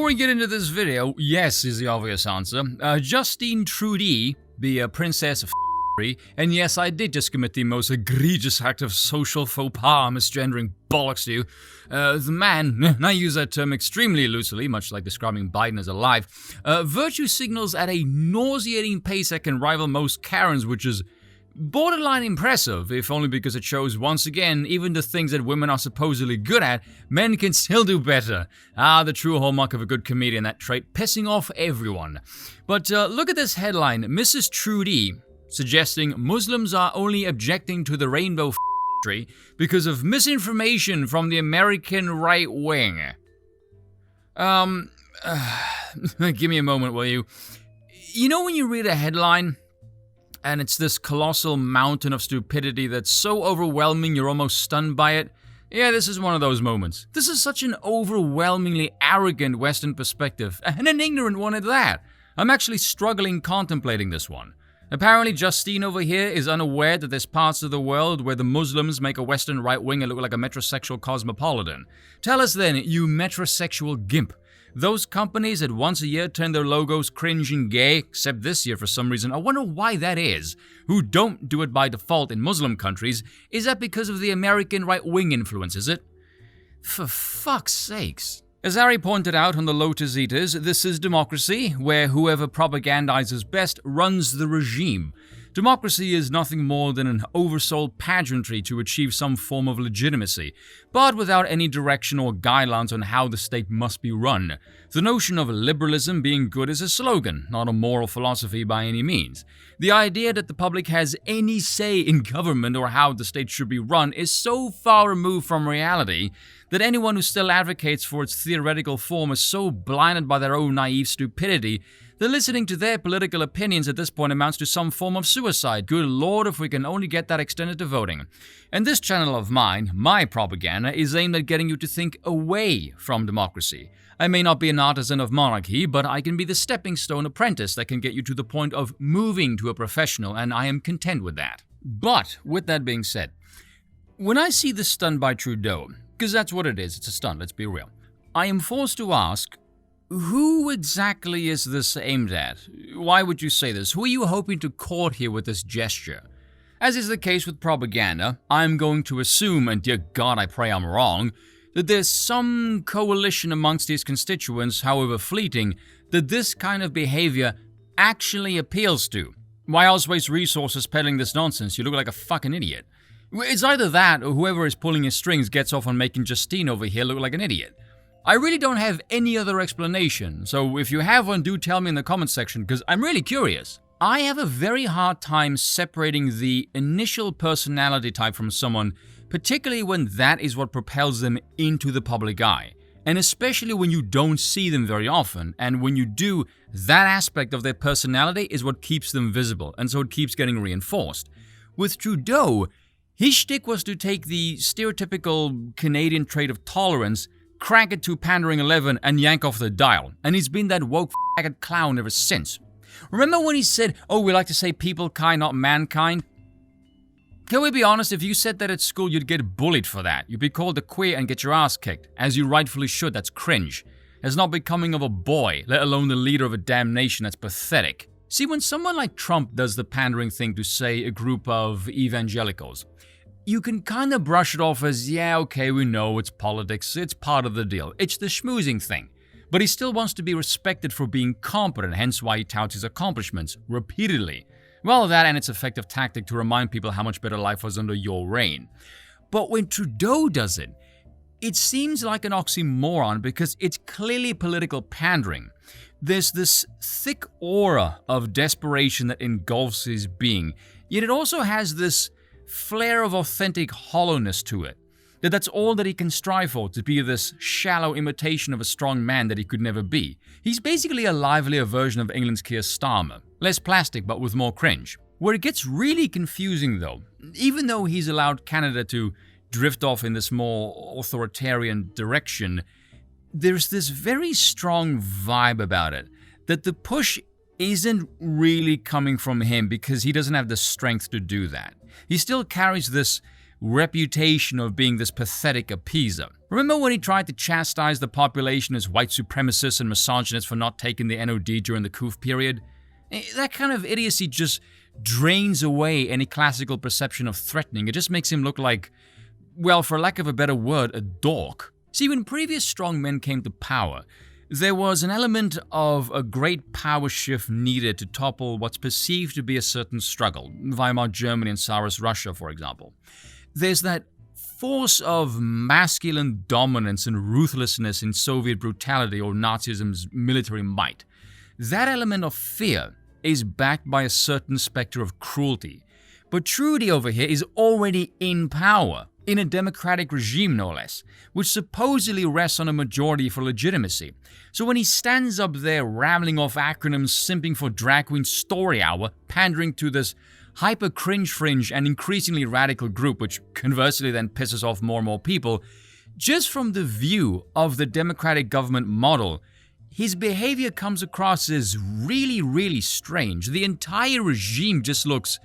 we get into this video, yes is the obvious answer. Justine Trudeau, the princess of and yes, I did just commit the most egregious act of social faux pas, misgendering bollocks to you. The man, and I use that term extremely loosely, much like describing Biden as alive, virtue signals at a nauseating pace that can rival most Karens, which is borderline impressive, if only because it shows once again, even the things that women are supposedly good at, men can still do better. The true hallmark of a good comedian, that trait, pissing off everyone. But look at this headline, Mrs. Trudeau, suggesting Muslims are only objecting to the rainbow tree because of misinformation from the American right wing. Give me a moment, will you? You know when you read a headline, and it's this colossal mountain of stupidity that's so overwhelming you're almost stunned by it? Yeah, this is one of those moments. This is such an overwhelmingly arrogant Western perspective, and an ignorant one at that. I'm actually struggling contemplating this one. Apparently, Justine over here is unaware that there's parts of the world where the Muslims make a Western right-winger look like a metrosexual cosmopolitan. Tell us then, you metrosexual gimp. Those companies that once a year turn their logos cringe and gay, except this year for some reason, I wonder why that is, who don't do it by default in Muslim countries, is that because of the American right-wing influence, is it? For fuck's sakes. As Harry pointed out on the Lotus Eaters, this is democracy, where whoever propagandizes best runs the regime. Democracy is nothing more than an oversold pageantry to achieve some form of legitimacy, but without any direction or guidelines on how the state must be run. The notion of liberalism being good is a slogan, not a moral philosophy by any means. The idea that the public has any say in government or how the state should be run is so far removed from reality that anyone who still advocates for its theoretical form is so blinded by their own naive stupidity that listening to their political opinions at this point amounts to some form of suicide. Good lord, if we can only get that extended to voting. And this channel of mine, my propaganda, is aimed at getting you to think away from democracy. I may not be an artisan of monarchy, but I can be the stepping stone apprentice that can get you to the point of moving to a professional, and I am content with that. But, with that being said, when I see this stunt by Trudeau, because that's what it is, it's a stunt, let's be real, I am forced to ask, who exactly is this aimed at? Why would you say this? Who are you hoping to court here with this gesture? As is the case with propaganda, I'm going to assume, and dear God I pray I'm wrong, that there's some coalition amongst his constituents, however fleeting, that this kind of behavior actually appeals to. Why else waste resources peddling this nonsense? You look like a fucking idiot. It's either that or whoever is pulling his strings gets off on making Justine over here look like an idiot. I really don't have any other explanation, so if you have one, do tell me in the comment section, because I'm really curious. I have a very hard time separating the initial personality type from someone, particularly when that is what propels them into the public eye, and especially when you don't see them very often, and when you do, that aspect of their personality is what keeps them visible, and so it keeps getting reinforced. With Trudeau, his shtick was to take the stereotypical Canadian trait of tolerance, crank it to pandering 11 and yank off the dial, and he's been that woke faggot clown ever since. Remember when he said, oh, we like to say people kind, not mankind? Can we be honest, if you said that at school, you'd get bullied for that. You'd be called a queer and get your ass kicked, as you rightfully should. That's cringe. It's not becoming of a boy, let alone the leader of a damn nation. That's pathetic. See, when someone like Trump does the pandering thing to, say, a group of evangelicals, you can kind of brush it off as, yeah, okay, we know it's politics, it's part of the deal, it's the schmoozing thing. But he still wants to be respected for being competent, hence why he touts his accomplishments repeatedly. Well, that and its effective tactic to remind people how much better life was under your reign. But when Trudeau does it, it seems like an oxymoron because it's clearly political pandering. There's this thick aura of desperation that engulfs his being, yet it also has this flair of authentic hollowness to it. That's all that he can strive for, to be this shallow imitation of a strong man that he could never be. He's basically a livelier version of England's Keir Starmer. Less plastic, but with more cringe. Where it gets really confusing though, even though he's allowed Canada to drift off in this more authoritarian direction, there's this very strong vibe about it, that the push isn't really coming from him because he doesn't have the strength to do that. He still carries this reputation of being this pathetic appeaser. Remember when he tried to chastise the population as white supremacists and misogynists for not taking the NOD during the coup period? That kind of idiocy just drains away any classical perception of threatening. It just makes him look like, well, for lack of a better word, a dork. See, when previous strong men came to power, there was an element of a great power shift needed to topple what's perceived to be a certain struggle, Weimar Germany and Tsarist Russia, for example. There's that force of masculine dominance and ruthlessness in Soviet brutality or Nazism's military might. That element of fear is backed by a certain specter of cruelty. But Trudeau over here is already in power, in a democratic regime no less, which supposedly rests on a majority for legitimacy. So when he stands up there rattling off acronyms, simping for drag queen story hour, pandering to this hyper cringe fringe and increasingly radical group, which conversely then pisses off more and more people, just from the view of the democratic government model, his behavior comes across as really, really strange. The entire regime just looks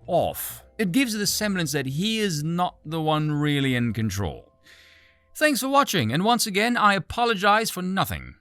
off. It gives the semblance that he is not the one really in control. Thanks for watching, and once again, I apologize for nothing.